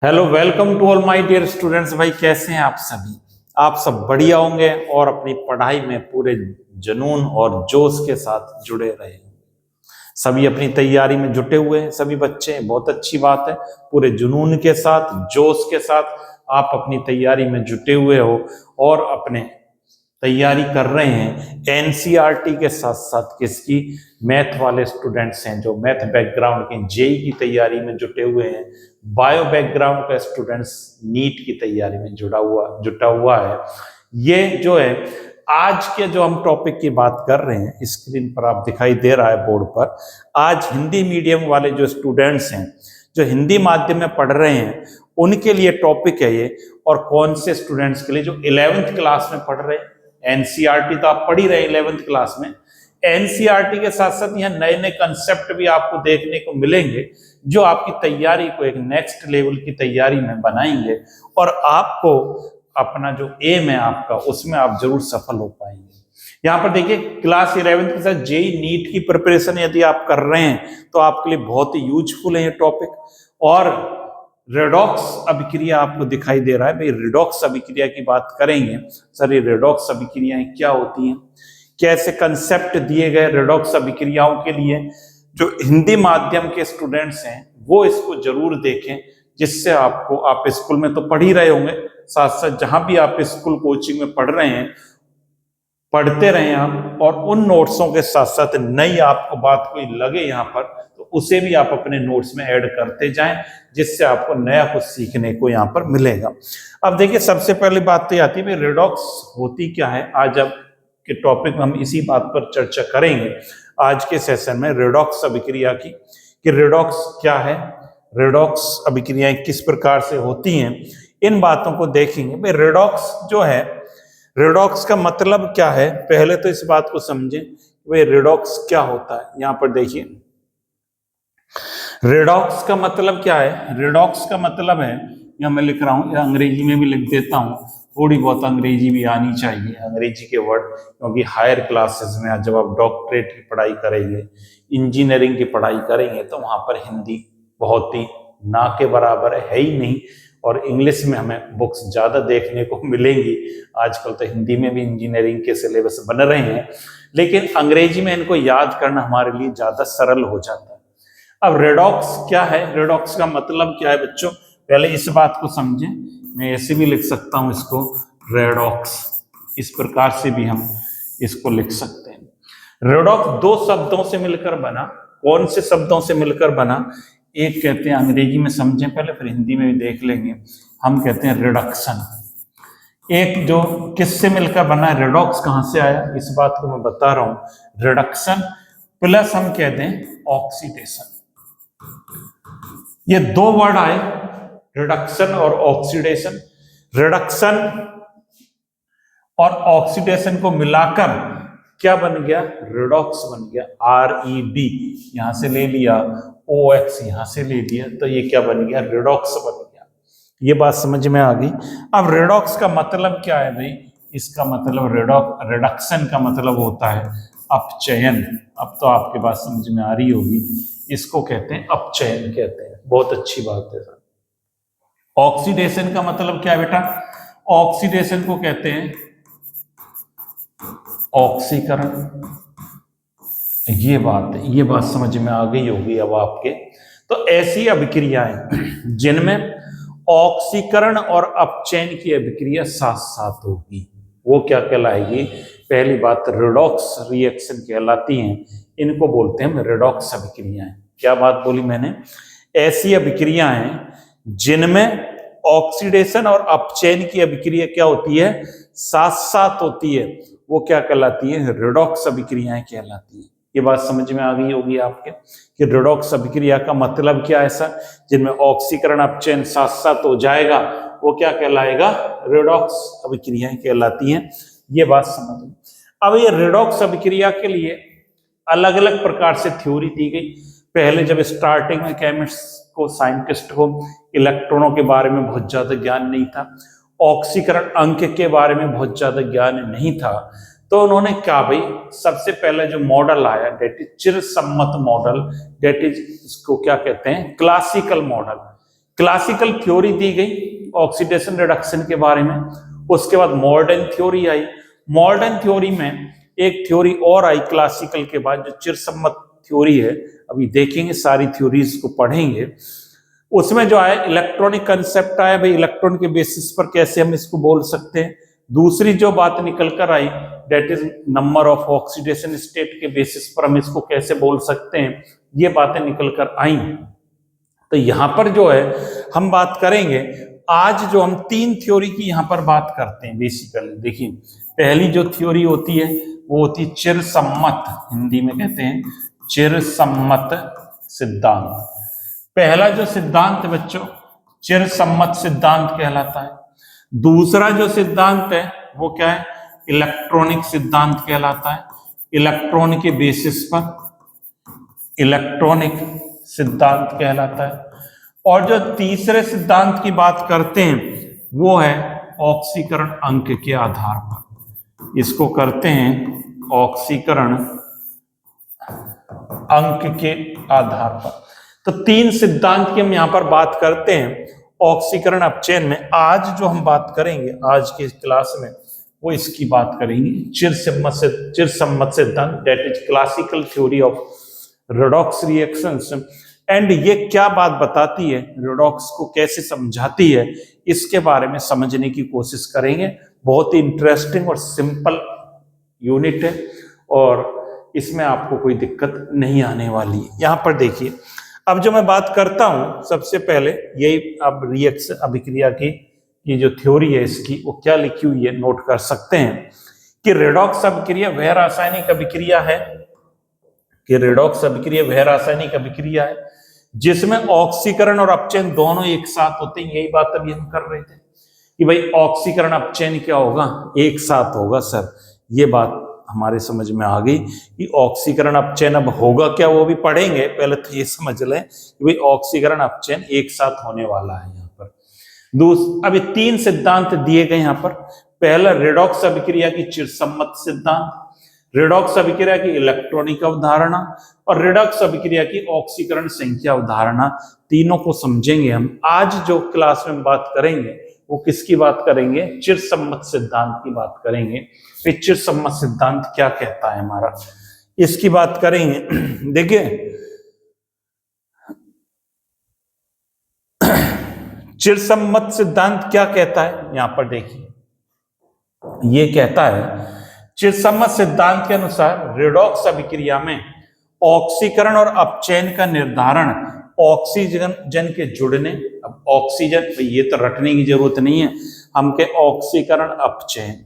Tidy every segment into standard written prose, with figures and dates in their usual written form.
Hello, welcome to all my dear students. भाई कैसे हैं आप सभी? आप सब बढ़िया होंगे और अपनी पढ़ाई में पूरे जुनून और जोश के साथ जुड़े रहे। सभी अपनी तैयारी में जुटे हुए हैं, सभी बच्चे, बहुत अच्छी बात है। पूरे जुनून के साथ, जोश के साथ आप अपनी तैयारी में जुटे हुए हो और अपने तैयारी कर रहे हैं एनसीईआरटी के साथ साथ किसकी? मैथ वाले स्टूडेंट्स हैं जो मैथ बैकग्राउंड के जेई की तैयारी में जुटे हुए हैं। बायो बैकग्राउंड का स्टूडेंट्स नीट की तैयारी में जुटा हुआ है। ये जो है आज के जो हम टॉपिक की बात कर रहे हैं, स्क्रीन पर आप दिखाई दे रहा है बोर्ड पर। आज हिंदी मीडियम वाले जो स्टूडेंट्स हैं, जो हिंदी माध्यम में पढ़ रहे हैं, उनके लिए टॉपिक है ये। और कौन से स्टूडेंट्स के लिए? जो 11th क्लास में पढ़ रहे हैं। एनसीईआरटी तो आप पढ़ ही रहे हैं 11th क्लास में। एनसीईआरटी के साथ साथ यहाँ नए नए कंसेप्ट भी आपको देखने को मिलेंगे जो आपकी तैयारी को एक नेक्स्ट लेवल की तैयारी में बनाएंगे और आपको अपना जो एम है आपका, उसमें आप जरूर सफल हो पाएंगे। यहाँ पर देखिए, क्लास 11th के साथ जेई नीट की प्रिपरेशन यदि आप कर रहे हैं तो आपके लिए बहुत ही यूजफुल है ये टॉपिक। और रेडॉक्स अभिक्रिया आपको दिखाई दे रहा है। भाई रेडॉक्स अभिक्रिया की बात करेंगे। सर, ये रेडॉक्स अभिक्रियाएं क्या होती हैं, कैसे कंसेप्ट दिए गए रेडॉक्स अभिक्रियाओं के लिए? जो हिंदी माध्यम के स्टूडेंट्स हैं वो इसको जरूर देखें, जिससे आपको, आप स्कूल में तो पढ़ ही रहे होंगे, साथ साथ जहां भी आप स्कूल कोचिंग में पढ़ रहे हैं, पढ़ते रहें आप। और उन नोट्सों के साथ साथ नई आपको बात कोई लगे यहाँ पर तो उसे भी आप अपने नोट्स में ऐड करते जाएं, जिससे आपको नया कुछ सीखने को यहाँ पर मिलेगा। अब देखिए, सबसे पहली बात तो आती है रेडॉक्स होती क्या है। आज अब के टॉपिक में हम इसी बात पर चर्चा करेंगे आज के सेशन में, रेडॉक्स अभिक्रिया की, कि रेडॉक्स क्या है, रेडॉक्स अभिक्रियाएं किस प्रकार से होती हैं, इन बातों को देखेंगे। भाई रेडॉक्स जो है, रेडॉक्स का मतलब क्या है, पहले तो इस बात को समझें वे रेडॉक्स क्या होता है। यहां पर देखिए, रेडॉक्स का मतलब क्या है। रेडॉक्स का मतलब है, यहां मैं लिख रहा हूं, या अंग्रेजी में भी लिख देता हूं, थोड़ी बहुत अंग्रेजी भी आनी चाहिए, अंग्रेजी के वर्ड, क्योंकि हायर क्लासेस में जब आप डॉक्टरेट की पढ़ाई करेंगे, इंजीनियरिंग की पढ़ाई करेंगे, तो वहां पर हिंदी बहुत ही ना के बराबर है ही नहीं। और इंग्लिश में हमें बुक्स ज्यादा देखने को मिलेंगी। आजकल तो हिंदी में भी इंजीनियरिंग के सिलेबस बन रहे हैं, लेकिन अंग्रेजी में इनको याद करना हमारे लिए ज्यादा सरल हो जाता है। अब रेडॉक्स क्या है, रेडॉक्स का मतलब क्या है बच्चों, पहले इस बात को समझें। मैं ऐसे भी लिख सकता हूं इसको, रेडॉक्स, इस प्रकार से भी हम इसको लिख सकते हैं। रेडॉक्स दो शब्दों से मिलकर बना। कौन से शब्दों से मिलकर बना? एक कहते हैं, अंग्रेजी में समझें पहले, फिर हिंदी में भी देख लेंगे। हम कहते हैं रिडक्शन। एक जो किससे मिलकर बना है, रेडॉक्स कहां से आया, इस बात को मैं बता रहा हूं। रिडक्शन प्लस हम कहते हैं ऑक्सीडेशन। ये दो वर्ड आए, रिडक्शन और ऑक्सीडेशन। रिडक्शन और ऑक्सीडेशन को मिलाकर क्या बन गया? रेडॉक्स बन गया। RED यहां से ले लिया, OX यहां से ले लिया, तो ये क्या बन गया? रेडॉक्स बन गया। ये बात समझ में आ गई। अब रेडॉक्स का मतलब क्या है भाई? इसका मतलब रिडक्शन का मतलब होता है अपचयन। अब तो आपके बात समझ में आ रही होगी, इसको कहते हैं अपचयन कहते हैं। बहुत अच्छी बात है सर। ऑक्सीडेशन का मतलब क्या है बेटा? ऑक्सीडेशन को कहते हैं ऑक्सीकरण। ये बात समझ में आ गई होगी अब आपके। तो ऐसी अभिक्रियाएं जिनमें ऑक्सीकरण और अपचयन की अभिक्रिया साथ साथ होगी, वो क्या कहलाएगी? पहली बात, रेडॉक्स रिएक्शन कहलाती हैं। इनको बोलते हैं रेडॉक्स अभिक्रियाएं। क्या बात बोली मैंने? ऐसी अभिक्रियाएं जिनमें ऑक्सीडेशन और अपचयन की अभिक्रिया क्या होती है? साथ साथ होती है, वो क्या कहलाती है? रेडॉक्स अभिक्रियाएं कहलाती है। ये बात समझ में आ गई होगी आपके कि रेडॉक्स अभिक्रिया का मतलब क्या है सर? जिनमें ऑक्सीकरण अपचयन साथ साथ हो जाएगा, वो क्या कहलाएगा? रेडॉक्स अभिक्रियाएं कहलाती हैं। ये बात समझ में। अब ये रेडॉक्स अभिक्रिया के लिए अलग अलग प्रकार से थ्योरी दी गई। पहले जब स्टार्टिंग में केमिस्ट को, साइंटिस्ट को इलेक्ट्रॉनों के बारे में बहुत ज्यादा ज्ञान नहीं था, ऑक्सीकरण अंक के बारे में बहुत ज्यादा ज्ञान नहीं था, तो उन्होंने क्या भाई, सबसे पहले जो मॉडल आया, चिरसम्मत मॉडल, इसको क्या कहते हैं? Classical model. क्लासिकल थ्योरी दी गई ऑक्सीडेशन रिडक्शन के बारे में। उसके बाद मॉडर्न थ्योरी आई। मॉडर्न थ्योरी में एक थ्योरी और आई क्लासिकल के बाद, जो चिरसम्मत थ्योरी है। अभी देखेंगे, सारी थ्योरीज को पढ़ेंगे। उसमें जो आया इलेक्ट्रॉनिक कंसेप्ट आया, भाई इलेक्ट्रॉन के बेसिस पर कैसे हम इसको बोल सकते हैं। दूसरी जो बात निकल कर आई, that is number of oxidation state के बेसिस पर हम इसको कैसे बोल सकते हैं, ये बातें निकल कर आई। तो यहां पर जो है हम बात करेंगे आज, जो हम 3 थ्योरी की यहां पर बात करते हैं बेसिकली। देखिए, पहली जो थ्योरी होती है वो होती है चिरसम्मत, हिंदी में कहते हैं चिरसम्मत सिद्धांत। पहला जो सिद्धांत बच्चों चिरसम्मत सिद्धांत कहलाता है। दूसरा जो सिद्धांत है वो क्या है, इलेक्ट्रॉनिक सिद्धांत कहलाता है। इलेक्ट्रॉन के बेसिस पर इलेक्ट्रॉनिक सिद्धांत कहलाता है। और जो तीसरे सिद्धांत की बात करते हैं वो है ऑक्सीकरण अंक के आधार पर। इसको करते हैं ऑक्सीकरण अंक के आधार पर। तो 3 सिद्धांत की हम यहां पर बात करते हैं ऑक्सीकरण अपचयन में। आज जो हम बात करेंगे आज के क्लास में वो इसकी बात करेंगे चिरसम्मत सिद्धांत, that is classical theory of redox reactions. And ये क्या बात बताती है, रेडॉक्स को कैसे समझाती है, इसके बारे में समझने की कोशिश करेंगे। बहुत ही इंटरेस्टिंग और सिंपल यूनिट है और इसमें आपको कोई दिक्कत नहीं आने वाली है। यहां पर देखिए, अब जो मैं बात करता हूं सबसे पहले यही, अब रिएक्शन अभिक्रिया की ये जो थ्योरी है इसकी वो क्या लिखी हुई है नोट कर सकते हैं कि रेडॉक्स अभिक्रिया वह रासायनिक अभिक्रिया है, कि रेडॉक्स अभिक्रिया वह रासायनिक अभिक्रिया है जिसमें ऑक्सीकरण और अपचयन दोनों एक साथ होते हैं। यही बात अभी हम कर रहे थे कि भाई ऑक्सीकरण अपचयन क्या होगा, एक साथ होगा सर। ये बात हमारे समझ में आ गई कि ऑक्सीकरण अपचयन अब होगा क्या, वो भी पढ़ेंगे। पहले तो ये समझ लें कि भाई ऑक्सीकरण अपचयन एक साथ होने वाला है। यहाँ पर अभी 3 सिद्धांत दिए गए यहाँ पर। पहला रेडॉक्स अभिक्रिया की चिरसम्मत सिद्धांत, रेडॉक्स अभिक्रिया की इलेक्ट्रॉनिक अवधारणा और रेडॉक्स अभिक्रिया की ऑक्सीकरण संख्या अवधारणा। तीनों को समझेंगे हम। आज जो क्लास में बात करेंगे वो किसकी बात करेंगे, चिरसम्मत सिद्धांत की बात करेंगे। चिरसम्मत सिद्धांत क्या कहता है हमारा, इसकी बात करेंगे। देखिए, चिरसम्मत सिद्धांत क्या कहता है, यहां पर देखिए, ये कहता है चिरसम्मत सिद्धांत के अनुसार रेडॉक्स अभिक्रिया में ऑक्सीकरण और अपचयन का निर्धारण ऑक्सीजन के जुड़ने, अब ऑक्सीजन ये तो रटने की जरूरत नहीं है, हम के ऑक्सीकरण अपचयन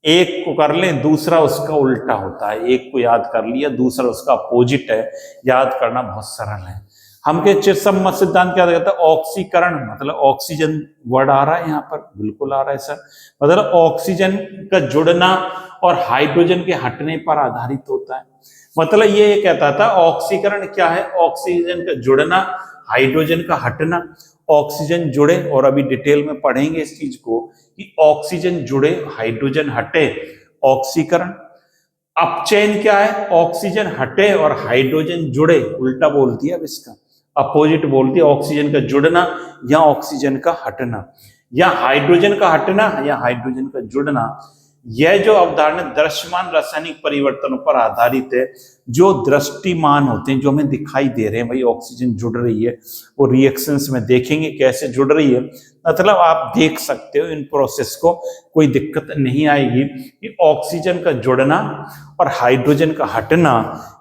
एक को कर लें, दूसरा उसका उल्टा होता है। एक को याद कर लिया, दूसरा उसका अपोजिट है, याद करना बहुत सरल है। हम के चिरसम्मत सिद्धांत क्या कहता है, ऑक्सीकरण मतलब ऑक्सीजन वर्ड आ रहा है यहाँ पर, बिल्कुल आ रहा है सर, मतलब ऑक्सीजन का जुड़ना और हाइड्रोजन के हटने पर आधारित होता है। मतलब ये कहता था ऑक्सीकरण क्या है, ऑक्सीजन का जुड़ना, हाइड्रोजन का हटना। ऑक्सीजन जुड़े, और अभी डिटेल में पढ़ेंगे इस चीज को कि ऑक्सीजन जुड़े हाइड्रोजन हटे, ऑक्सीकरण। अपचयन क्या है, ऑक्सीजन हटे और हाइड्रोजन जुड़े, उल्टा बोल दिया अब इसका, अपोजिट बोल दिया, ऑक्सीजन का जुड़ना या ऑक्सीजन का हटना, या हाइड्रोजन का हटना या हाइड्रोजन का जुड़ना। यह जो अवधारणा दृश्यमान रासायनिक परिवर्तनों पर आधारित है, जो दृष्टिमान होते हैं, जो हमें दिखाई दे रहे हैं, भाई ऑक्सीजन जुड़ रही है, वो रिएक्शंस में देखेंगे कैसे जुड़ रही है, मतलब आप देख सकते हो इन प्रोसेस को, कोई दिक्कत नहीं आएगी कि ऑक्सीजन का जुड़ना और हाइड्रोजन का हटना,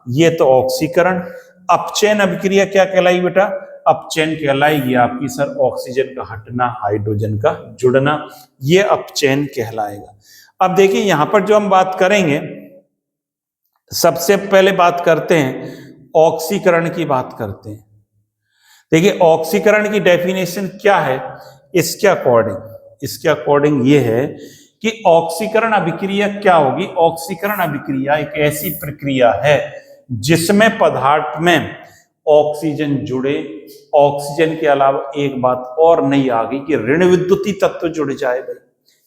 ये तो ऑक्सीकरण। अपचयन अभिक्रिया क्या कहलाई बेटा, अपचयन कहलाएगी आपकी सर ऑक्सीजन का हटना, हाइड्रोजन का जुड़ना, ये अपचयन कहलाएगा। अब देखिए यहां पर जो हम बात करेंगे, सबसे पहले बात करते हैं ऑक्सीकरण की बात करते हैं। देखिए ऑक्सीकरण की डेफिनेशन क्या है, इसके अकॉर्डिंग ये है कि ऑक्सीकरण अभिक्रिया क्या होगी। ऑक्सीकरण अभिक्रिया एक ऐसी प्रक्रिया है जिसमें पदार्थ में ऑक्सीजन जुड़े, ऑक्सीजन के अलावा एक बात और नहीं आ गई कि ऋण विद्युतीय तत्व जुड़ जाए। भाई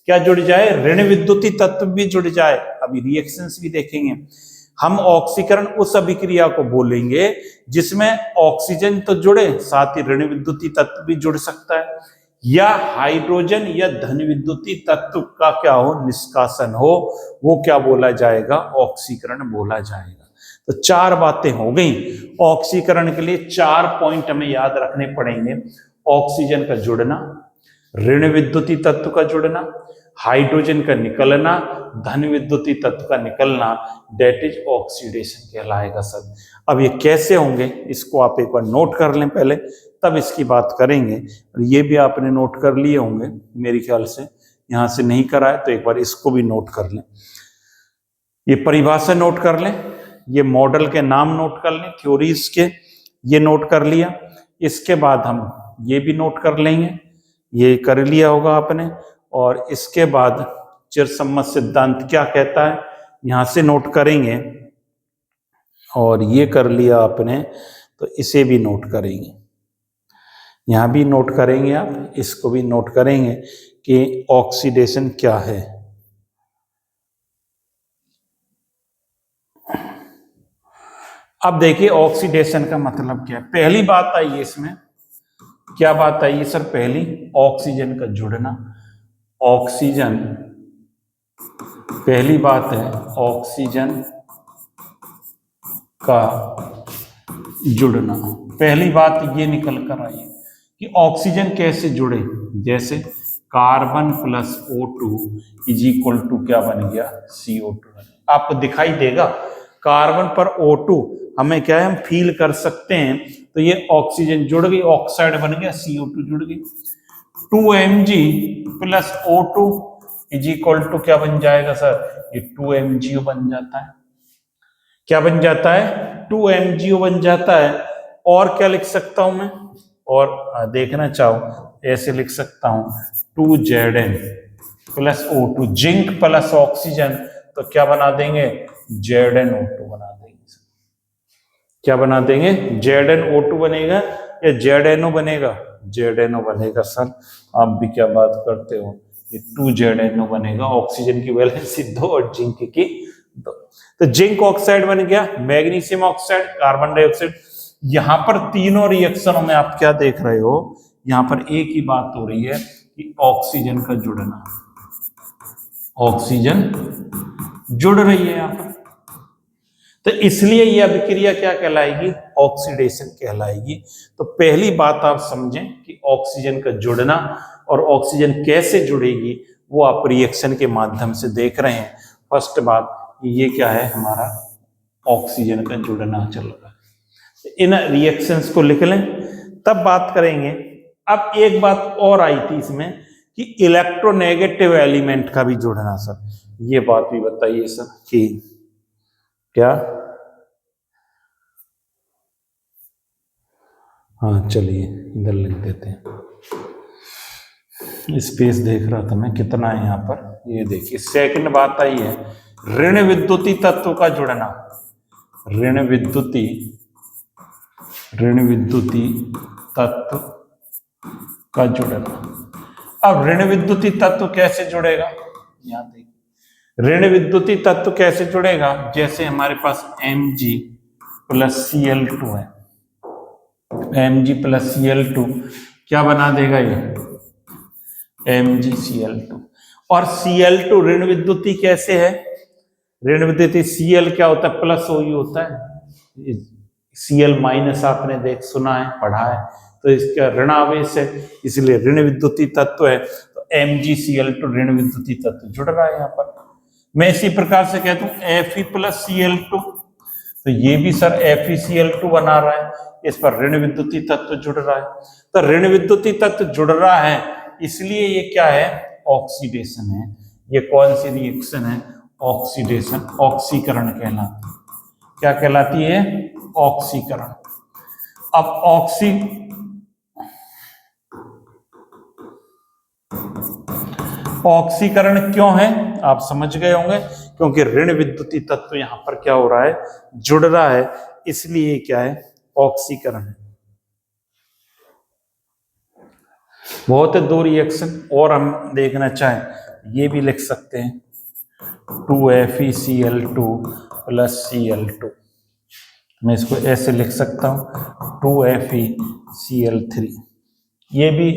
क्या जुड़ जाए, ऋण विद्युतीय तत्व भी जुड़ जाए। अभी रिएक्शंस भी देखेंगे। हम ऑक्सीकरण उस अभिक्रिया को बोलेंगे जिसमें ऑक्सीजन तो जुड़े, साथ ही ऋण विद्युतीय तत्व भी जुड़ सकता है, या हाइड्रोजन या धन विद्युतीय तत्व का क्या हो, निष्कासन हो, वो क्या बोला जाएगा, ऑक्सीकरण बोला जाएगा। तो 4 बातें हो गई। ऑक्सीकरण के लिए 4 पॉइंट हमें याद रखने पड़ेंगे। ऑक्सीजन का जुड़ना, ऋण विद्युतीय तत्व का जुड़ना, हाइड्रोजन का निकलना, धन विद्युतीय तत्व का निकलना, डेट इज ऑक्सीडेशन कहलाएगा सर। अब ये कैसे होंगे इसको आप एक बार नोट कर लें पहले, तब इसकी बात करेंगे। और ये भी आपने नोट कर लिए होंगे मेरे ख्याल से, यहां से नहीं करा है तो एक बार इसको भी नोट कर लें। ये परिभाषा नोट कर लें, ये मॉडल के नाम नोट कर लें, थ्योरीज के ये नोट कर लिया। इसके बाद हम ये भी नोट कर लेंगे, ये कर लिया होगा आपने। और इसके बाद चिरसम्मत सिद्धांत क्या कहता है यहां से नोट करेंगे, और ये कर लिया आपने तो इसे भी नोट करेंगे, यहां भी नोट करेंगे आप, इसको भी नोट करेंगे कि ऑक्सीडेशन क्या है। अब देखिए ऑक्सीडेशन का मतलब क्या है। पहली बात आई है इसमें, क्या बात आई है सर, पहली ऑक्सीजन का जुड़ना। ऑक्सीजन, पहली बात है ऑक्सीजन का जुड़ना। पहली बात ये निकल कर आई है कि ऑक्सीजन कैसे जुड़े, जैसे carbon plus O2 is equal to क्या बन गया, CO2। आपको दिखाई देगा कार्बन पर O2 हमें क्या है, हम फील कर सकते हैं। तो ये ऑक्सीजन जुड़ गई, ऑक्साइड बन गया, CO2 जुड़ गई। 2Mg plus O2 is equal to क्या बन जाएगा सर, ये 2MgO बन जाता है। क्या बन जाता है, 2MgO बन जाता है। और क्या लिख सकता हूं मैं, और देखना चाहो ऐसे लिख सकता हूं 2Zn plus O2, zinc plus oxygen तो क्या बना देंगे, ZnO2 बना देंगे। क्या बना देंगे, ZnO2 बनेगा या ZnO बनेगा, ZnO बनेगा सर। आप भी क्या बात करते हो, ये 2ZnO बनेगा। ऑक्सीजन की वैलेंसी 2 और जिंक की 2। तो जिंक ऑक्साइड बन गया, मैग्नीशियम ऑक्साइड, कार्बन डाइऑक्साइड। यहां पर तीनों रिएक्शनों में आप क्या देख रहे हो, यहां पर एक ही बात हो रही है कि ऑक्सीजन का जुड़ना, ऑक्सीजन जुड़ रही है यहां पर। तो इसलिए यह अभिक्रिया क्या कहलाएगी, ऑक्सीडेशन कहलाएगी। तो पहली बात आप समझें कि ऑक्सीजन का जुड़ना, और ऑक्सीजन कैसे जुड़ेगी वो आप रिएक्शन के माध्यम से देख रहे हैं। फर्स्ट बात ये क्या है, हमारा ऑक्सीजन का जुड़ना चल रहा है। इन रिएक्शंस को लिख लें, तब बात करेंगे। अब एक बात और आई थी इसमें कि इलेक्ट्रोनेगेटिव एलिमेंट का भी जुड़ना सर, ये बात भी बताइए सर कि क्या। हाँ चलिए इधर लिख देते हैं, स्पेस देख रहा था मैं कितना है यहाँ पर। ये देखिए सेकंड बात आई है ऋण विद्युतीय तत्व का जुड़ना। ऋण विद्युतीय तत्व का जुड़ना। अब ऋण विद्युतीय तत्व कैसे जुड़ेगा, यहाँ देखिए ऋण विद्युतीय तत्व कैसे जुड़ेगा, जैसे हमारे पास Mg प्लस Cl2 है। Mg प्लस Cl2 क्या बना देगा, ये MgCl2। और Cl2 ऋण विद्युतीय कैसे है, ऋण विद्युतीय Cl क्या होता है, प्लस OU होता है। Cl माइनस आपने देख सुना है, पढ़ा है, तो इसका ऋणावेश है, इसलिए ऋण विद्युतीय तत्व है। तो MgCl2 ऋण विद्युतीय तत्व जुड़ रहा है यहाँ पर। मैं इसी प्रकार से कहता हूँ Fe प्लस Cl2, तो ये भी सर FeCl2 बना रहा है, इस पर ऋण विद्युतीय तत्व जुड़ रहा है। तो ऋण विद्युतीय तत्व जुड़ रहा है, इसलिए ये क्या है, ऑक्सीडेशन है। ये कौन सी रिएक्शन है, ऑक्सीडेशन, ऑक्सीकरण कहलाती है। क्या कहलाती है, ऑक्सीकरण। अब ऑक्सीकरण क्यों है आप समझ गए होंगे, क्योंकि ऋण विद्युतीय तत्व यहां पर क्या हो रहा है, जुड़ रहा है, इसलिए क्या है, ऑक्सीकरण है। बहुत है दो रिएक्शन और हम देखना चाहें ये भी लिख सकते हैं। 2FeCl2 plus Cl2। मैं इसको ऐसे लिख सकता हूँ 2FeCl3। ये भी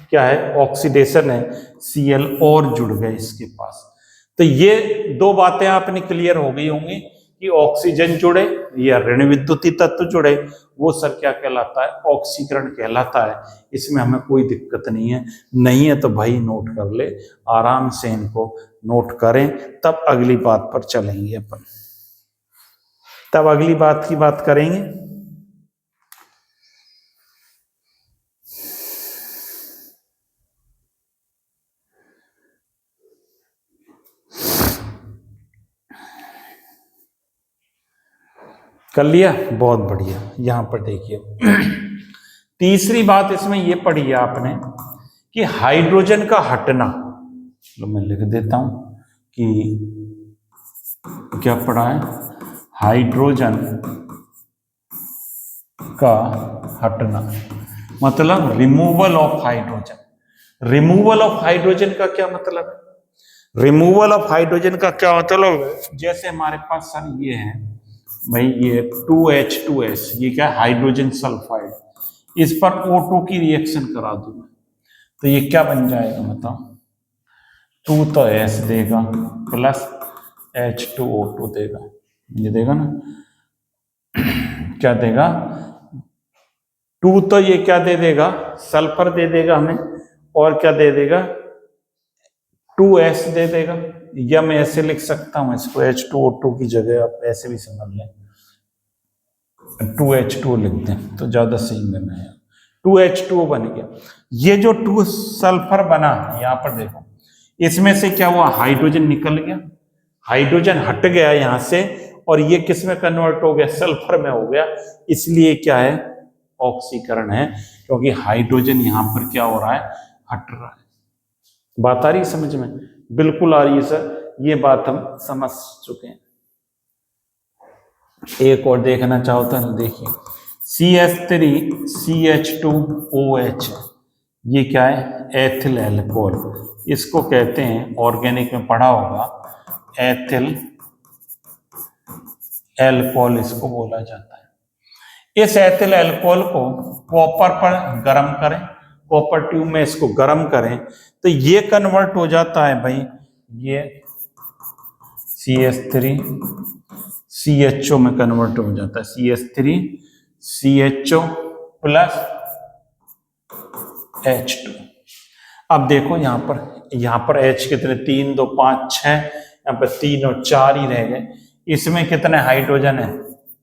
क्या है, ऑक्सीडेशन है, Cl और जुड़ गए इसके पास। तो ये दो बातें आपने क्लियर हो गई होंगी कि ऑक्सीजन जुड़े या ऋण विद्युतीय तत्व जुड़े, वो सर क्या कहलाता है, ऑक्सीकरण कहलाता है। इसमें हमें कोई दिक्कत नहीं है, नहीं है तो भाई नोट कर ले, आराम से इनको नोट करें, तब अगली बात पर चलेंगे अपन, तब अगली बात की बात करेंगे। कर लिया, बहुत बढ़िया। यहां पर देखिए तीसरी बात इसमें यह पढ़ी है आपने कि हाइड्रोजन का हटना, तो मैं लिख देता हूं कि क्या पढ़ा है, हाइड्रोजन का हटना मतलब removal of hydrogen. Removal of hydrogen का क्या मतलब है, रिमूवल ऑफ हाइड्रोजन का क्या मतलब है, जैसे हमारे पास सर ये है भाई, ये 2H2S, ये क्या है, हाइड्रोजन सल्फाइड, इस पर O2 की रिएक्शन करा दूं मैं, तो ये क्या बन जाएगा बताओ, 2 तो S देगा प्लस H2O2 देगा, ये देगा ना, क्या देगा, 2 तो ये क्या दे देगा, सल्फर दे देगा हमें, और क्या दे देगा, 2S दे देगा, या मैं ऐसे लिख सकता हूं इसको, H2O2 की जगह आप ऐसे भी समझ लें, 2H2 लिख दें तो ज्यादा सही बना है, 2H2O बन गया। ये जो 2 सल्फर बना, यहां पर देखो, इसमें से क्या हुआ, हाइड्रोजन निकल गया, हाइड्रोजन हट गया यहां से, और ये किस में कन्वर्ट हो गया, सल्फर में हो गया, इसलिए क्या है, ऑक्सीकरण है, क्योंकि हाइड्रोजन यहां पर क्या हो रहा है, हट रहा है। बात आ रही है समझ में, बिल्कुल आ रही है सर, ये बात हम समझ चुके हैं। एक और देखना चाहो तो देखिए, CH3CH2OH, ये क्या है, एथिल एल्कोहल, इसको कहते हैं, ऑर्गेनिक में पढ़ा होगा, एथिल एल्कोहल इसको बोला जाता है। इस एथिल एल्कोहल को कॉपर पर गर्म करें, कॉपर ट्यूब में इसको गर्म करें, तो ये कन्वर्ट हो जाता है भाई, ये CH3 CHO में कन्वर्ट हो जाता है, CH3 CHO प्लस H2। अब देखो यहां पर H कितने, 3 2 5 6, यहाँ पर 3 और 4 ही रह गए, इसमें कितने हाइड्रोजन है,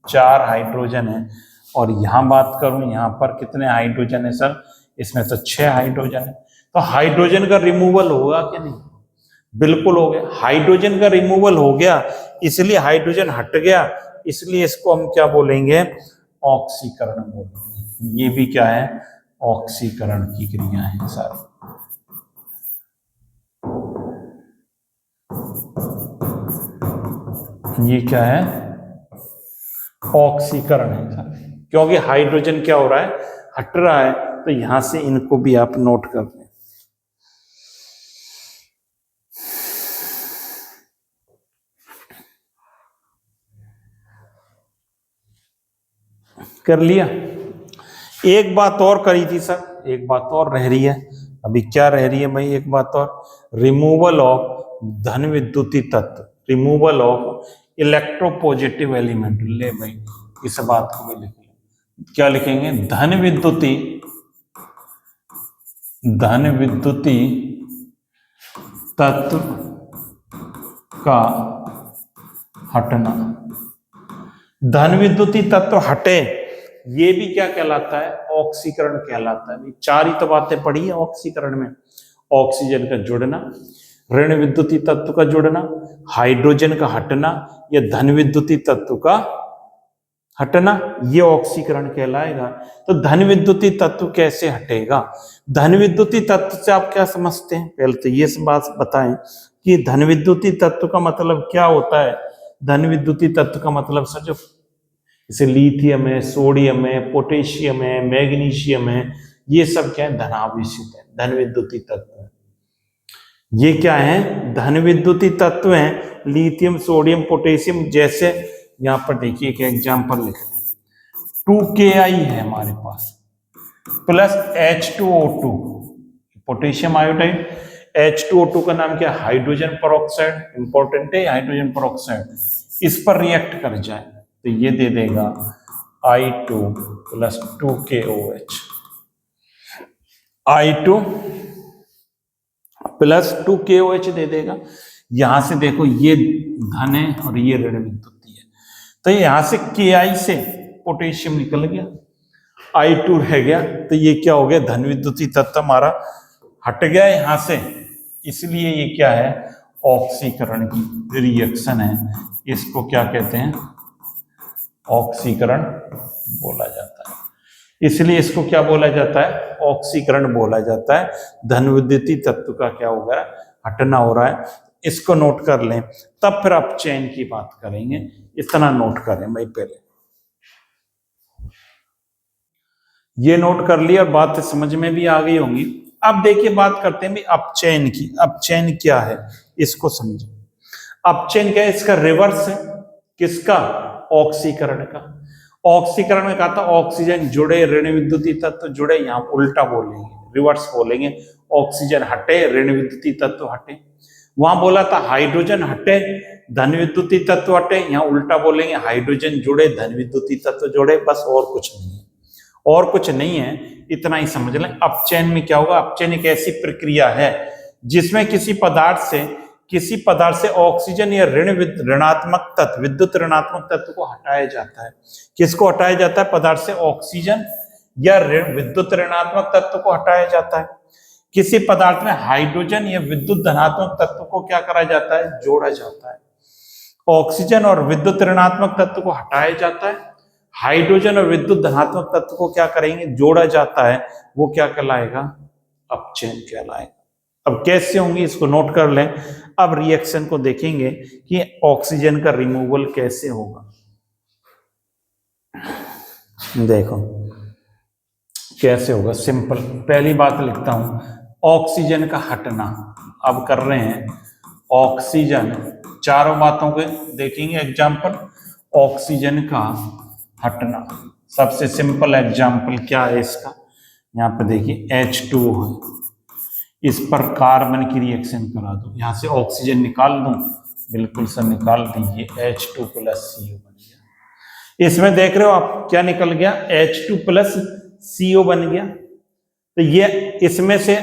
4 हाइड्रोजन है, और यहां बात करूं यहां पर कितने हाइड्रोजन है सर, इसमें तो 6 हाइड्रोजन है। तो हाइड्रोजन का रिमूवल होगा कि नहीं, बिल्कुल हो गया, हाइड्रोजन का रिमूवल हो गया, इसलिए हाइड्रोजन हट गया, इसलिए इसको हम क्या बोलेंगे, ऑक्सीकरण बोलेंगे। ये भी क्या है, ऑक्सीकरण की क्रिया है सारी। ये क्या है, ऑक्सीकरण है सर, क्योंकि हाइड्रोजन क्या हो रहा है, हट रहा है, तो यहां से इनको भी आप नोट कर लें। कर लिया। एक बात और करी थी सर, एक बात और रह रही है, अभी क्या रह रही है भाई, एक बात और, रिमूवल ऑफ धन विद्युतीय तत्व, रिमूवल ऑफ इलेक्ट्रोपॉजिटिव एलिमेंट। ले भाई इस बात को भी लिख लें, क्या लिखेंगे, धन विद्युतीय तत्व का हटना। धन विद्युतीय तत्व हटे, ये भी क्या कहलाता है, ऑक्सीकरण कहलाता है। 4 ही तो बातें पढ़ी है ऑक्सीकरण में, ऑक्सीजन का जुड़ना, ऋण विद्युतीय तत्व का जुड़ना, हाइड्रोजन का हटना, या धन विद्युतीय तत्व का हटना, ये ऑक्सीकरण कहलाएगा। तो धन विद्युतीय तत्व कैसे हटेगा, धन विद्युतीय तत्व से आप क्या समझते हैं, पहले तो ये बात बताएं कि धन विद्युतीय तत्व का मतलब क्या होता है। धन विद्युतीय तत्व का मतलब सर, जो जैसे लिथियम है, सोडियम है, पोटेशियम है, मैग्नीशियम है, ये सब क्या है, धनावेशित है, धन विद्युतीय तत्व है। ये क्या है, धन विद्युतीय तत्व हैं, लिथियम, सोडियम, पोटेशियम जैसे। यहां पर देखिए एक एग्जांपल लिख रहे हैं, 2Ki है हमारे पास plus H2O2, potassium iodide. H2O2 का नाम क्या है, हाइड्रोजन परऑक्साइड, इंपॉर्टेंट है हाइड्रोजन परऑक्साइड। इस पर रिएक्ट कर जाए तो ये दे देगा I2 plus 2KOH, I2 plus 2KOH दे देगा। यहां से देखो ये धन है और ये ऋण विद्युतीय है, तो यहां से Ki से पोटेशियम निकल गया, I2 रह गया, तो ये क्या हो गया, धन विद्युतीय तत्व हमारा हट गया यहां से। इसलिए ये क्या है, ऑक्सीकरण की रिएक्शन है। इसको क्या कहते हैं, ऑक्सीकरण बोला जाता है। इसलिए इसको क्या बोला जाता है, ऑक्सीकरण बोला जाता है। धन विद्युतीय तत्व का क्या होगा, हटना हो रहा है। इसको नोट कर लें, तब फिर आप चेन की बात करेंगे। इतना नोट करें भाई, पहले ये नोट कर लिया और बात समझ में भी आ गई होंगी। अब देखिए बात करते हैं अपचयन की। अपचयन क्या है इसको समझें। अपचयन क्या है, इसका रिवर्स है। किसका, ऑक्सीकरण का। ऑक्सीकरण में कहा था ऑक्सीजन जुड़े ऋण विद्युतीय तत्व जुड़े, यहां उल्टा बोलेंगे, रिवर्स बोलेंगे। ऑक्सीजन हटे ऋण विद्युतीय तत्व हटे। वहां बोला था हाइड्रोजन हटे धन विद्युतीय तत्व हटे, यहां उल्टा बोलेंगे हाइड्रोजन जुड़े धन विद्युतीय तत्व जुड़े। बस और कुछ नहीं है, और कुछ नहीं है, इतना ही समझ लें। अपचयन में क्या होगा, अपचयन एक ऐसी प्रक्रिया है जिसमें किसी पदार्थ से ऑक्सीजन या ऋणात्मक तत्व, विद्युत ऋणात्मक तत्व को हटाया जाता है। किसको हटाया जाता है, पदार्थ से ऑक्सीजन या विद्युत ऋणात्मक तत्व को हटाया जाता है। किसी पदार्थ में हाइड्रोजन या विद्युत धनात्मक तत्व को क्या करा जाता है, जोड़ा जाता है। ऑक्सीजन और विद्युत ऋणात्मक तत्व को हटाया जाता है, हाइड्रोजन और विद्युत धनात्मक तत्व को क्या करेंगे, जोड़ा जाता है। वो क्या कहलाएगा, अपचयन कहलाएगा। अब कैसे होंगी इसको नोट कर लें। अब रिएक्शन को देखेंगे कि ऑक्सीजन का रिमूवल कैसे होगा। देखो कैसे होगा, सिंपल। पहली बात लिखता हूं, ऑक्सीजन का हटना। अब कर रहे हैं ऑक्सीजन, चारों बातों के देखेंगे एग्जाम्पल। ऑक्सीजन का हटना, सबसे सिंपल एग्जाम्पल क्या है इसका, यहाँ पे देखिए H2O है, इस पर कार्बन की रिएक्शन करा दो, यहां से ऑक्सीजन निकाल दूं, बिल्कुल सब निकाल दीजिए, H2 प्लस CO बन गया। इसमें देख रहे हो आप क्या निकल गया, H2 प्लस CO बन गया। तो ये इसमें से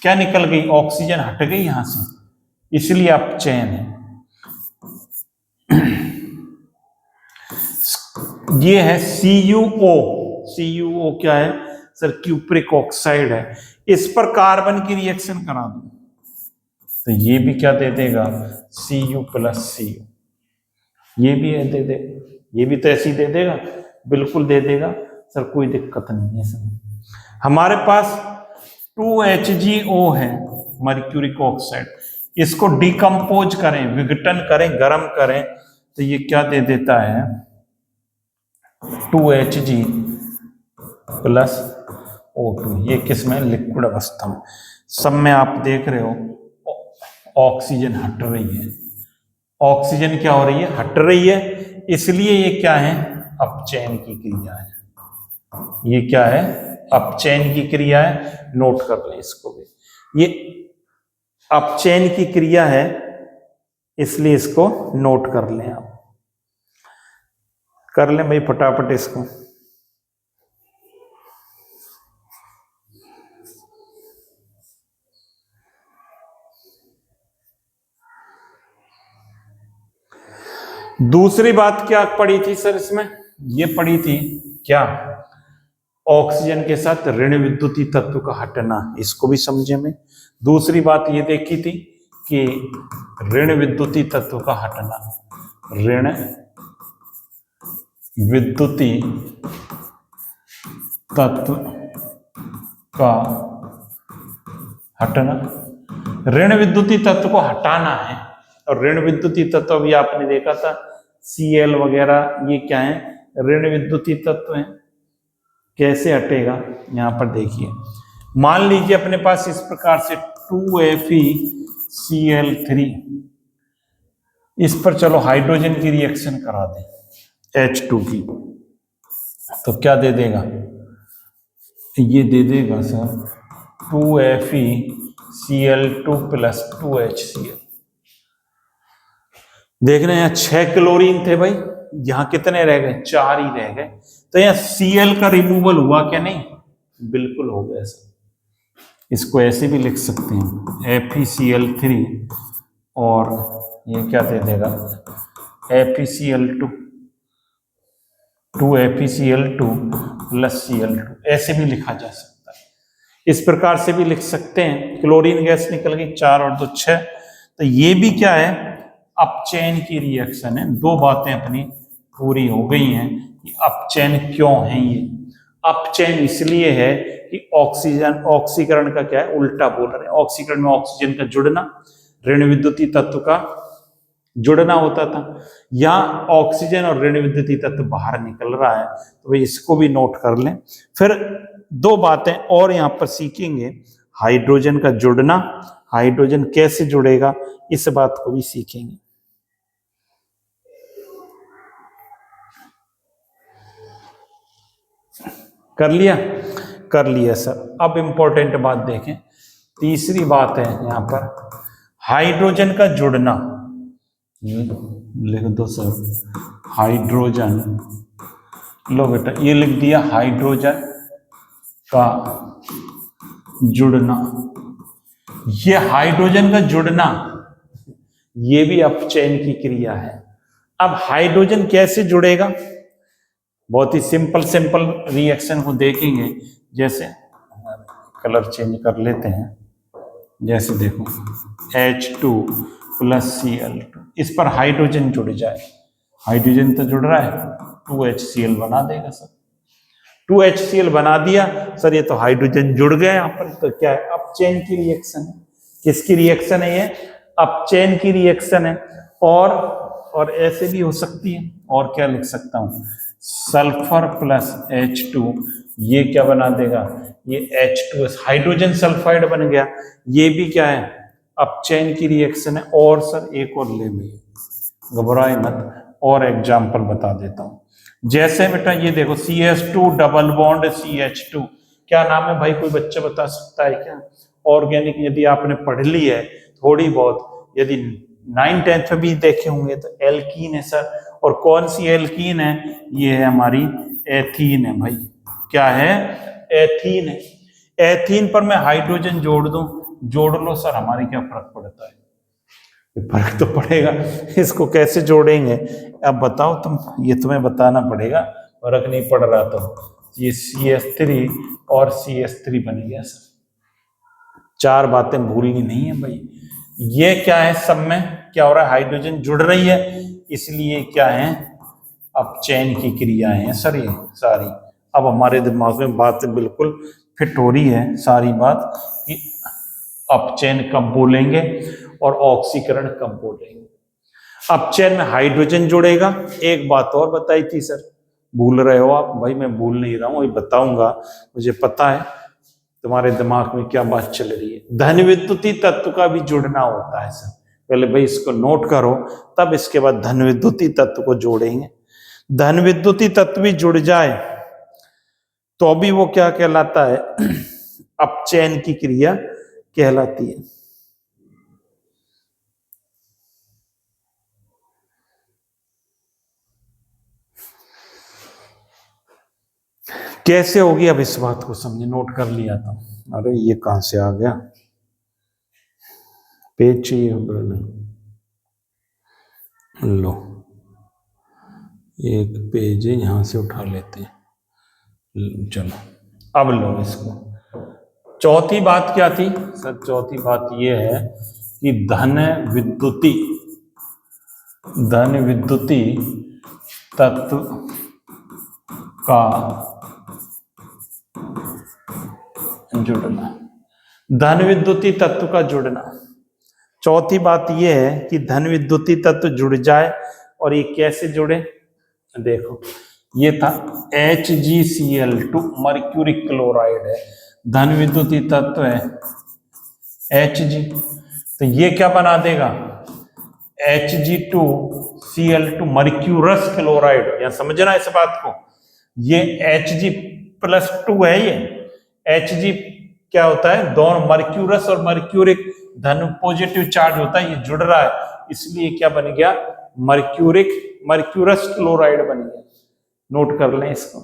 क्या निकल गई, ऑक्सीजन हट गई यहां से, इसलिए अपचयन है। ये है CuO। CuO क्या है सर, क्यूप्रिक ऑक्साइड है। इस पर कार्बन की रिएक्शन करा दो तो ये भी क्या दे देगा, Cu प्लस CO। ये भी है दे दे, ये भी तो ऐसे ही दे देगा, बिल्कुल दे देगा सर, कोई दिक्कत नहीं है इसमें। हमारे पास 2HgO है, मर्क्यूरिक ऑक्साइड। इसको डिकम्पोज करें, विघटन करें, गर्म करें, तो ये क्या दे देता है, 2Hg प्लस O2। ये किस में, लिक्विड अवस्था में। सब में आप देख रहे हो ऑक्सीजन हट रही है। ऑक्सीजन क्या हो रही है, हट रही है, इसलिए ये क्या है, अपचयन की क्रिया है। ये क्या है, अपचयन की क्रिया है। नोट कर लें इसको भी, ये अपचयन की क्रिया है, इसलिए इसको नोट कर लें। आप कर लें भाई फटाफट इसको। दूसरी बात क्या पड़ी थी सर इसमें, ये पड़ी थी क्या, ऑक्सीजन के साथ ऋण विद्युतीय तत्व का हटना, इसको भी समझे में। दूसरी बात ये देखी थी कि ऋण विद्युतीय तत्व का हटना, ऋण विद्युतीय तत्व का हटना। ऋण विद्युतीय तत्व को हटाना है, और ऋण विद्युतीय तत्व भी आपने देखा था Cl वगैरह, ये क्या है, ऋण विद्युतीय तत्व है। कैसे हटेगा, यहां पर देखिए, मान लीजिए अपने पास इस प्रकार से 2Fe Cl3, इस पर चलो हाइड्रोजन की रिएक्शन करा दें H2 की, तो क्या दे देगा, ये दे देगा सर 2FeCl2 प्लस 2HCl। देख रहे हैं यहाँ 6 क्लोरीन थे भाई, यहाँ कितने रह गए, 4 ही रह गए। तो यहाँ Cl का रिमूवल हुआ क्या, नहीं, बिल्कुल हो गया सर। इसको ऐसे भी लिख सकते हैं FeCl3 और ये क्या दे देगा FeCl2, 2FeCl2 प्लस Cl2, ऐसे भी लिखा जा सकता है। इस प्रकार से भी लिख सकते हैं। क्लोरीन गैस निकल गई, 4 और 2 6। तो ये भी क्या है, अपचयन की रिएक्शन है। दो बातें अपनी पूरी हो गई हैं कि अपचयन क्यों है। ये अपचयन इसलिए है कि ऑक्सीजन, ऑक्सीकरण का क्या है, उल्टा बोल रहे हैं। ऑक्सीकरण में ऑक्सीजन का जुड़ना, ऋण विद्युतीय तत्व का जुड़ना होता था, या ऑक्सीजन और ऋण विद्युतीय तत्व बाहर निकल रहा है, तो भाई इसको भी नोट कर लें। फिर दो बातें और यहां पर सीखेंगे, हाइड्रोजन का जुड़ना, हाइड्रोजन कैसे जुड़ेगा, इस बात को भी सीखेंगे। कर लिया, कर लिया सर। अब इंपॉर्टेंट बात देखें, तीसरी बात है यहां पर हाइड्रोजन का जुड़ना। लिख दो सर हाइड्रोजन, लो बेटा ये लिख दिया हाइड्रोजन का जुड़ना। ये हाइड्रोजन का जुड़ना ये भी अपचयन की क्रिया है। अब हाइड्रोजन कैसे जुड़ेगा, बहुत ही सिंपल रिएक्शन को देखेंगे। जैसे कलर चेंज कर लेते हैं, जैसे देखो H2 प्लस Cl2, इस पर हाइड्रोजन जुड़ जाए, हाइड्रोजन तो जुड़ रहा है, 2HCl बना देगा सर। 2HCl बना दिया सर, ये तो हाइड्रोजन जुड़ गया यहाँ पर। तो क्या है, अपचयन की रिएक्शन है। किसकी रिएक्शन है ये, अपचयन की रिएक्शन है। और ऐसे भी हो सकती है, और क्या लिख सकता हूं, सल्फर प्लस H2, ये क्या बना देगा, ये H2S, हाइड्रोजन सल्फाइड बन गया। ये भी क्या है, अपचयन की रिएक्शन है। और सर एक और ले ली, घबराए मत, और एग्जाम्पल बता देता हूं। जैसे बेटा ये देखो CH2 डबल बॉन्ड CH2, क्या नाम है भाई, कोई बच्चा बता सकता है क्या? ऑर्गेनिक यदि आपने पढ़ ली है थोड़ी बहुत, यदि 9th-10th में भी देखे होंगे, तो एल्कीन है सर। और कौन सी एल्कीन है, ये है हमारी एथीन है भाई। क्या है, एथीन है। एथीन पर मैं हाइड्रोजन जोड़ दूं, जोड़ लो सर, हमारी क्या फर्क पड़ता है, फर्क तो पड़ेगा। इसको कैसे जोड़ेंगे अब बताओ तुम, ये तुम्हें बताना पड़ेगा, फर्क नहीं पड़ रहा तो ये CH3 और CH3 बन गया सर। 4 बातें भूलनी नहीं है भाई। ये क्या है, सब में क्या हो रहा है, हाइड्रोजन जुड़ रही है, इसलिए क्या है, अपचयन की क्रियाएं हैं सर ये सारी। अब हमारे दिमाग में बात बिल्कुल फिट हो रही है सारी बात कि अपचयन कब बोलेंगे और ऑक्सीकरण कब बोलेंगे। अपचयन में हाइड्रोजन जुड़ेगा। एक बात और बताई थी सर, भूल रहे हो आप भाई, मैं भूल नहीं रहा हूं, वही बताऊंगा, मुझे पता है तुम्हारे दिमाग में क्या बात चल रही है। धन विद्युतीय तत्व का भी जुड़ना होता है सर, पहले भाई इसको नोट करो, तब इसके बाद धन विद्युतीय तत्व को जोड़ेंगे। धन विद्युतीय तत्व भी जुड़ जाए तो भी वो क्या कहलाता है, अपचयन की क्रिया कहलाती है। कैसे होगी, अब इस बात को समझे, नोट कर लिया था। अरे ये कहां से आ गया, पेज चाहिए, लो एक पेज है, यहां से उठा लेते हैं। चलो अब लो इसको। चौथी बात क्या थी सर, चौथी बात ये है कि धन विद्युतीय तत्व का जुड़ना, धन विद्युतीय तत्व का जुड़ना। चौथी बात यह है कि धन विद्युतीय तत्व जुड़ जाए, और ये कैसे जुड़े, देखो ये था HgCl2, मर्क्यूरिक क्लोराइड है, धन विद्युतीय तत्व है Hg, तो ये क्या बना देगा, Hg2Cl2 मर्क्यूरस क्लोराइड। यहां समझना इस बात को, ये Hg+2 है, ये Hg क्या होता है, दोनों मर्क्यूरस और मर्क्यूरिक धन पॉजिटिव चार्ज होता है, ये जुड़ रहा है, इसलिए क्या बन गया, मर्क्यूरस क्लोराइड बन गया। नोट कर लें इसको,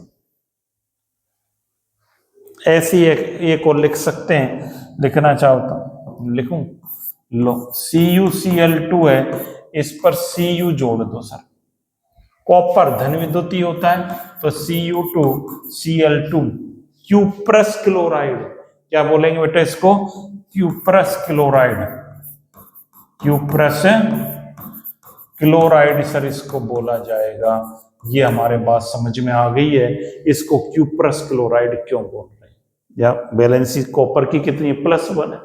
ऐसी एक और लिख सकते हैं, लिखना चाहो तो लिखूं, लो CuCl2 है, इस पर Cu जोड़ दो सर, कॉपर धन विद्युती होता है, तो Cu2Cl2 क्यूप्रस क्लोराइड, क्या बोलेंगे बेटा इसको, cuprous chloride, cuprous chloride sir इसको बोला जाएगा। ये हमारे बात समझ में आ गई है, इसको क्यूप्रस क्लोराइड क्यों बोल रहे हैं, या वैलेंसी कॉपर की कितनी है, +1 है,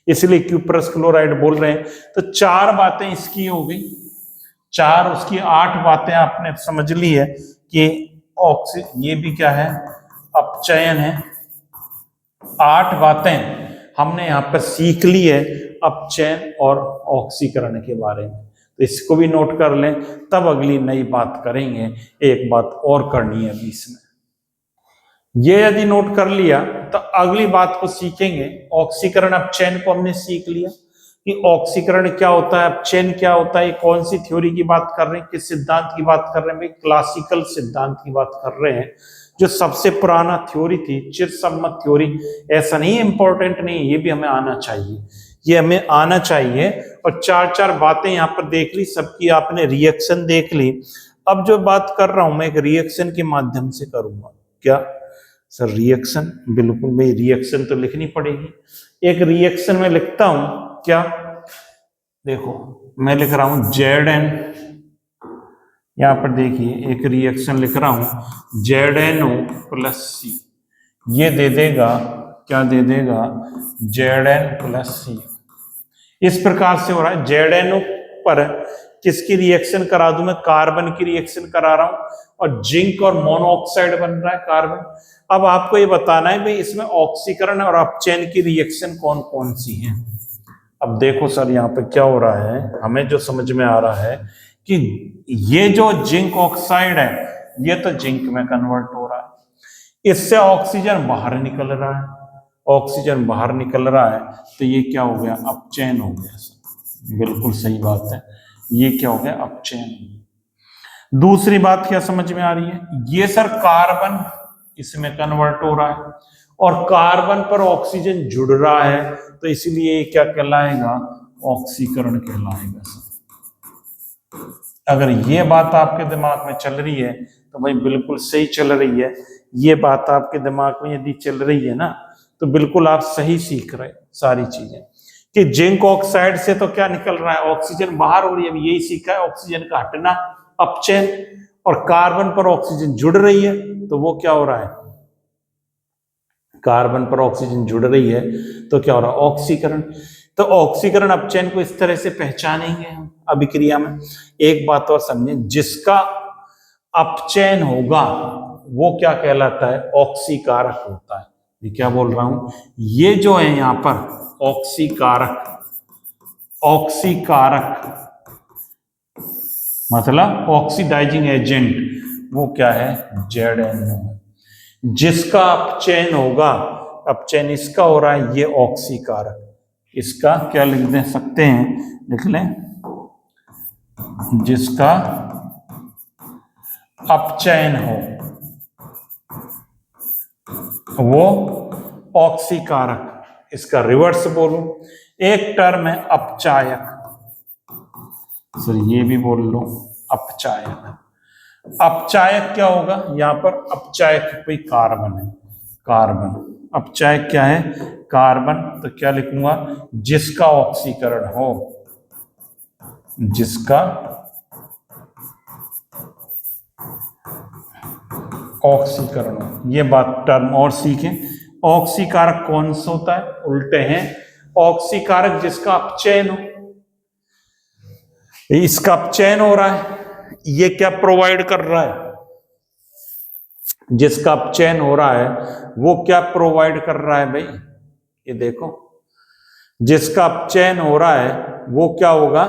इसलिए क्यूप्रस क्लोराइड बोल रहे हैं। तो 4 बातें इसकी हो गई, 4 उसकी 8 बातें आपने समझ ली है कि ये भी क्या है, अपचयन है। 8 बातें हमने यहाँ पर सीख ली है अपचयन और ऑक्सीकरण के बारे में, तो इसको भी नोट कर लें, तब अगली नई बात करेंगे। एक बात और करनी है अभी इसमें, ये यदि नोट कर लिया तो अगली बात को सीखेंगे। ऑक्सीकरण अपचयन को हमने सीख लिया कि ऑक्सीकरण क्या होता है, अपचयन क्या होता है, कौन सी थ्योरी की बात कर रहे हैं, किस सिद्धांत की बात कर रहे हैं, भाई क्लासिकल सिद्धांत की बात कर रहे हैं, जो सबसे पुराना थ्योरी थी, चिरसम्मत थ्योरी। ऐसा नहीं इंपॉर्टेंट नहीं, ये भी हमें आना चाहिए, ये हमें आना चाहिए। और 4 बातें यहाँ पर देख ली, सबकी आपने रिएक्शन देख ली। अब जो बात कर रहा हूं मैं एक रिएक्शन के माध्यम से करूंगा। क्या सर, रिएक्शन? बिल्कुल भाई, रिएक्शन तो लिखनी पड़ेगी। एक रिएक्शन में लिखता हूं, क्या देखो मैं लिख रहा हूं Zn, यहां पर देखिए एक रिएक्शन लिख रहा हूं ZnO+C, ये दे देगा, क्या दे देगा, Zn+C। इस प्रकार से हो रहा है। ZnO पर किसकी रिएक्शन करा दूं मैं, कार्बन की रिएक्शन करा रहा हूं, और जिंक और मोनोऑक्साइड बन रहा है कार्बन। अब आपको ये बताना है भाई इसमें ऑक्सीकरण और अपचयन की रिएक्शन कौन कौन सी हैं। अब देखो सर यहाँ पे क्या हो रहा है, हमें जो समझ में आ रहा है कि ये जो जिंक ऑक्साइड है, ये तो जिंक में कन्वर्ट हो रहा है, इससे ऑक्सीजन बाहर निकल रहा है, ऑक्सीजन बाहर निकल रहा है, तो ये क्या हो गया, अपचयन हो गया सर। बिल्कुल सही बात है, ये क्या हो गया, अपचयन। दूसरी बात क्या समझ में आ रही है, ये सर कार्बन इसमें कन्वर्ट हो रहा है, और कार्बन पर ऑक्सीजन जुड़ रहा है, तो इसलिए क्या कहलाएगा, ऑक्सीकरण कहलाएगा सर। अगर ये बात आपके दिमाग में चल रही है तो भाई बिल्कुल सही चल रही है। ये बात आपके दिमाग में यदि चल रही है ना, तो बिल्कुल आप सही सीख रहे सारी चीजें, कि जिंक ऑक्साइड से तो क्या निकल रहा है, ऑक्सीजन बाहर हो रही है, यही सीखा है, ऑक्सीजन का हटना अपचयन, और कार्बन पर ऑक्सीजन जुड़ रही है, तो वो क्या हो रहा है, कार्बन पर ऑक्सीजन जुड़ रही है, तो क्या हो रहा है, ऑक्सीकरण। तो ऑक्सीकरण अपचयन को इस तरह से पहचानेंगे हम अभिक्रिया में। एक बात और समझें, जिसका अपचयन होगा वो क्या कहलाता है, ऑक्सीकारक होता है। ये क्या बोल रहा हूं, ये जो है यहां पर ऑक्सीकारक, ऑक्सीकारक मतलब ऑक्सीडाइजिंग एजेंट, वो क्या है, ZnO। जिसका अपचयन होगा, अपचयन इसका हो रहा है, ये ऑक्सीकारक, इसका क्या लिख दे सकते हैं, लिख लें, जिसका अपचयन हो वो ऑक्सीकारक। इसका रिवर्स बोलूं, एक टर्म है अपचायक, सर ये भी बोल लो अपचायक। अपचायक क्या होगा, यहां पर अपचायक कोई कार्बन है, कार्बन, अपचायक क्या है, कार्बन, तो क्या लिखूंगा, जिसका ऑक्सीकरण हो, जिसका ऑक्सीकरण हो। ये बात टर्म और सीखें। ऑक्सीकारक कौन सा होता है, उल्टे हैं, ऑक्सीकारक जिसका अपचयन हो, इसका अपचयन हो रहा है, ये क्या प्रोवाइड कर रहा है, जिसका अपचयन हो रहा है वो क्या प्रोवाइड कर रहा है भाई, ये देखो, जिसका अपचयन हो रहा है वो क्या होगा,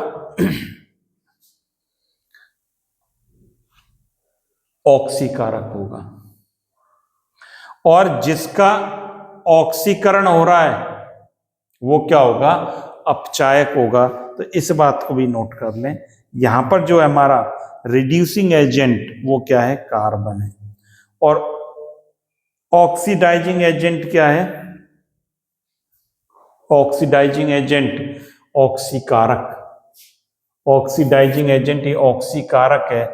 ऑक्सीकारक होगा। और जिसका ऑक्सीकरण हो रहा है वो क्या होगा, अपचायक होगा। तो इस बात को भी नोट कर लें, यहां पर जो है हमारा रिड्यूसिंग एजेंट वो क्या है, कार्बन है। और ऑक्सीडाइजिंग एजेंट क्या है, ऑक्सीडाइजिंग एजेंट ऑक्सीकारक। ऑक्सीडाइजिंग एजेंट ये ऑक्सीकारक है।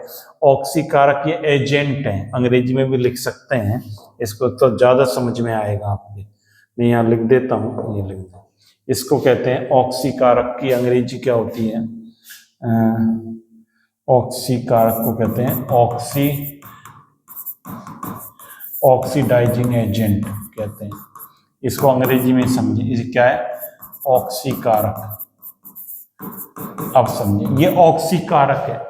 ऑक्सीकारक ये एजेंट है, अंग्रेजी में भी लिख सकते हैं इसको, तो ज्यादा समझ में आएगा आपके। मैं यहाँ लिख देता हूँ, ये लिख दो। इसको कहते हैं ऑक्सीकारक की अंग्रेजी क्या होती है, ऑक्सीकारक को कहते हैं ऑक्सीडाइजिंग एजेंट कहते हैं। इसको अंग्रेजी में समझे, इसे क्या है, ऑक्सीकारक। अब समझे, ये ऑक्सीकारक है,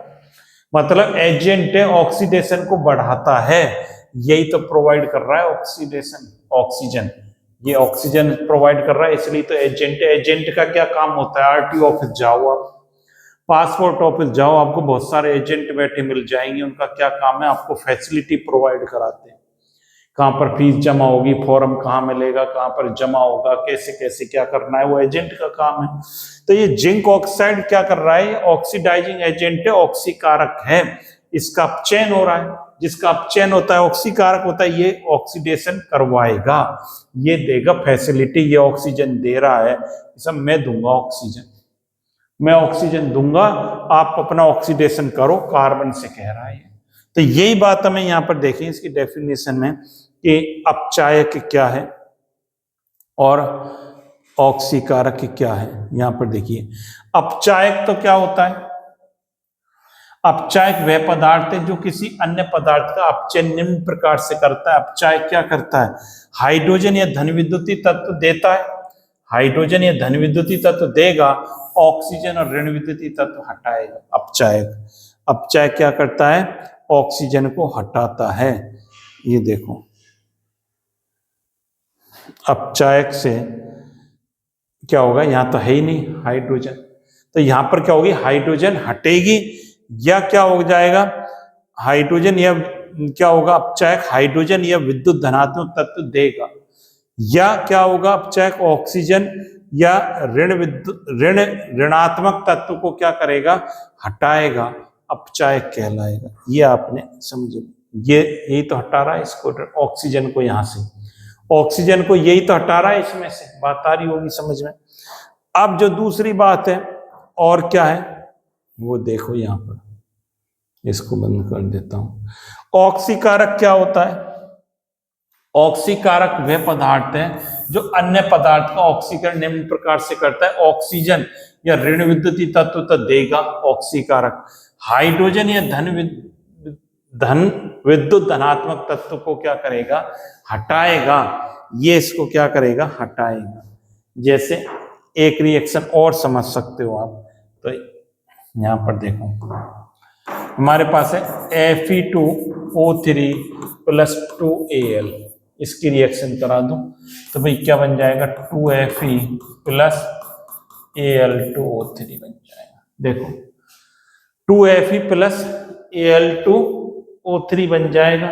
मतलब एजेंट है, ऑक्सीडेशन को बढ़ाता है। यही तो प्रोवाइड कर रहा है ऑक्सीडेशन, ऑक्सीजन। ये ऑक्सीजन प्रोवाइड कर रहा है, इसलिए तो एजेंट है। एजेंट का क्या काम होता है, आरटीओ ऑफिस जाओ आप, पासपोर्ट ऑफिस जाओ, आपको बहुत सारे एजेंट बैठे मिल जाएंगे। उनका क्या काम है, आपको फैसिलिटी प्रोवाइड कराते हैं। कहाँ पर फीस जमा होगी, फॉर्म कहाँ मिलेगा, कहाँ पर जमा होगा, कैसे कैसे क्या करना है, वो एजेंट का काम है। तो ये जिंक ऑक्साइड क्या कर रहा है, ऑक्सीडाइजिंग एजेंट है, ऑक्सीकारक है। इसका अपचयन हो रहा है, जिसका अपचयन होता है ऑक्सीकारक होता है, ये ऑक्सीडेशन करवाएगा, ये देगा फैसिलिटी। ये ऑक्सीजन दे रहा है, सब मैं दूंगा ऑक्सीजन, मैं ऑक्सीजन दूंगा, आप अपना ऑक्सीडेशन करो, कार्बन से कह रहा है। तो यही बात हमें यहाँ पर देखें इसकी डेफिनेशन में कि अपचायक क्या है और ऑक्सीकारक क्या है। यहां पर देखिए, अपचायक तो क्या होता है, अपचायक वह पदार्थ है जो किसी अन्य पदार्थ का अपचयन निम्न प्रकार से करता है। अपचायक क्या करता है, हाइड्रोजन या धन विद्युतीय तत्व देता है, हाइड्रोजन या धन विद्युतीय तत्व देगा, ऑक्सीजन और ऋण विद्युतीय तत्व हटाएगा। अपचायक, अपचायक क्या करता है, ऑक्सीजन को हटाता है। ये देखो, अपचायक से क्या होगा, यहां तो है ही नहीं हाइड्रोजन, तो यहां पर क्या होगी, हाइड्रोजन हटेगी, या क्या हो जाएगा, हाइड्रोजन या क्या होगा, अपचायक हाइड्रोजन या विद्युत धनात्मक तत्व देगा, या क्या होगा, अपचायक ऑक्सीजन या ऋणात्मक तत्व को क्या करेगा, हटाएगा, अपचायक कहलाएगा। ये आपने समझ, ये यही तो हटा रहा है इसको, ऑक्सीजन को, यहां से ऑक्सीजन को यही तो हटा रहा है इसमें से, बात आ रही होगी समझ में। अब जो दूसरी बात है और क्या है वो देखो, यहां पर इसको बंद कर देता हूं। ऑक्सीकारक क्या होता है, ऑक्सीकारक वह पदार्थ है जो अन्य पदार्थ का ऑक्सीकरण निम्न प्रकार से करता है, ऑक्सीजन या ऋण विद्युतीय तत्व तो देगा ऑक्सीकारक, हाइड्रोजन या धन विद्युत धनात्मक तत्व को क्या करेगा, हटाएगा। ये इसको क्या करेगा, हटाएगा। जैसे एक रिएक्शन और समझ सकते हो आप, तो यहां पर देखो, हमारे पास है Fe2O3 + 2Al, इसकी रिएक्शन करा दूं तो भाई क्या बन जाएगा, 2Fe + Al2O3 बन जाएगा। देखो 2Fe + Al2O3 बन जाएगा।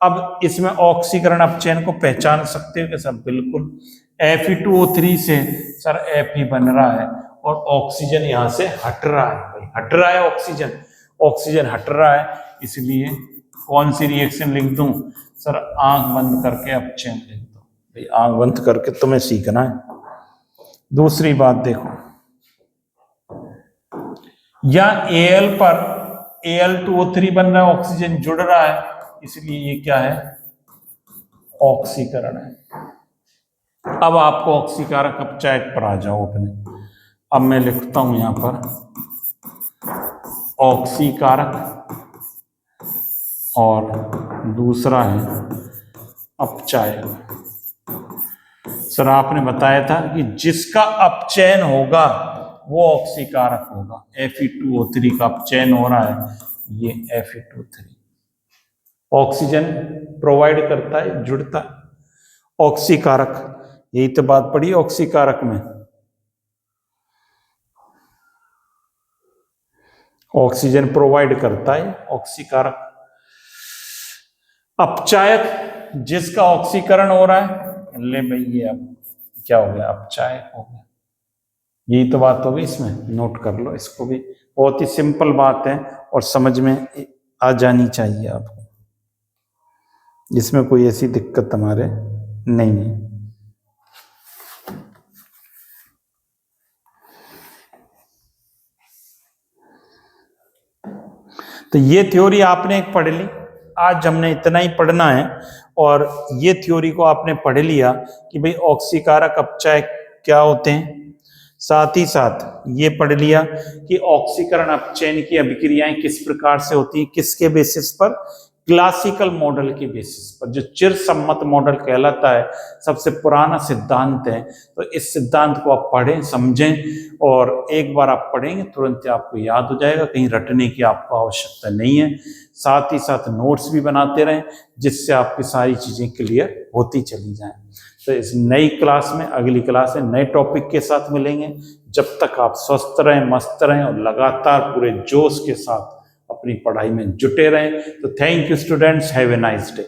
अब इसमें ऑक्सीकरण अपचयन को पहचान सकते हो क्या सर, बिल्कुल। Fe2O3 से सर Fe बन रहा है और ऑक्सीजन यहां से हट रहा है, भाई हट रहा है ऑक्सीजन, ऑक्सीजन हट रहा है, इसलिए कौन सी रिएक्शन लिख दूं सर, आंख बंद करके अपचयन लिख दो। भाई आंख बंद करके तुम्हें सीखना है। दूसरी बात देखो, या Al पर Al2O3 बन रहा है, ऑक्सीजन जुड़ रहा है, इसलिए ये क्या है, ऑक्सीकरण है। अब आपको ऑक्सीकारक अपचायक पर आ जाओ अपने। अब मैं लिखता हूं यहां पर ऑक्सीकारक और दूसरा है अपचायक। सर आपने बताया था कि जिसका अपचयन होगा वो ऑक्सीकारक होगा। Fe2O3 का अपचयन हो रहा है, ये Fe2O3 ऑक्सीजन प्रोवाइड करता है, जुड़ता है, ऑक्सीकारक। यही तो बात पड़ी ऑक्सीकारक में। ऑक्सीजन प्रोवाइड करता है ऑक्सीकारक। अपचायक, जिसका ऑक्सीकरण हो रहा है, ले भाई ये अब क्या हो गया, अपचायक हो गया। यही तो बात होगी, इसमें नोट कर लो इसको भी, बहुत ही सिंपल बात है और समझ में आ जानी चाहिए आपको, इसमें कोई ऐसी दिक्कत हमारे नहीं है। तो ये थ्योरी आपने एक पढ़ ली, आज हमने इतना ही पढ़ना है, और ये थ्योरी को आपने पढ़ लिया कि भाई ऑक्सीकारक अपचायक क्या होते हैं, साथ ही साथ ये पढ़ लिया कि ऑक्सीकरण अपचयन की अभिक्रियाएं किस प्रकार से होती हैं, किसके बेसिस पर, क्लासिकल मॉडल के बेसिस पर, जो चिरसम्मत मॉडल कहलाता है, सबसे पुराना सिद्धांत है। तो इस सिद्धांत को आप पढ़ें, समझें, और एक बार आप पढ़ेंगे तुरंत आपको याद हो जाएगा, कहीं रटने की आपको आवश्यकता नहीं है। साथ ही साथ नोट्स भी बनाते रहें, जिससे आपकी सारी चीजें क्लियर होती चली जाएं। तो इस नई क्लास में, अगली क्लास में नए टॉपिक के साथ मिलेंगे। जब तक आप स्वस्थ रहें, मस्त रहें और लगातार पूरे जोश के साथ अपनी पढ़ाई में जुटे रहें। तो thank you students, have a nice day.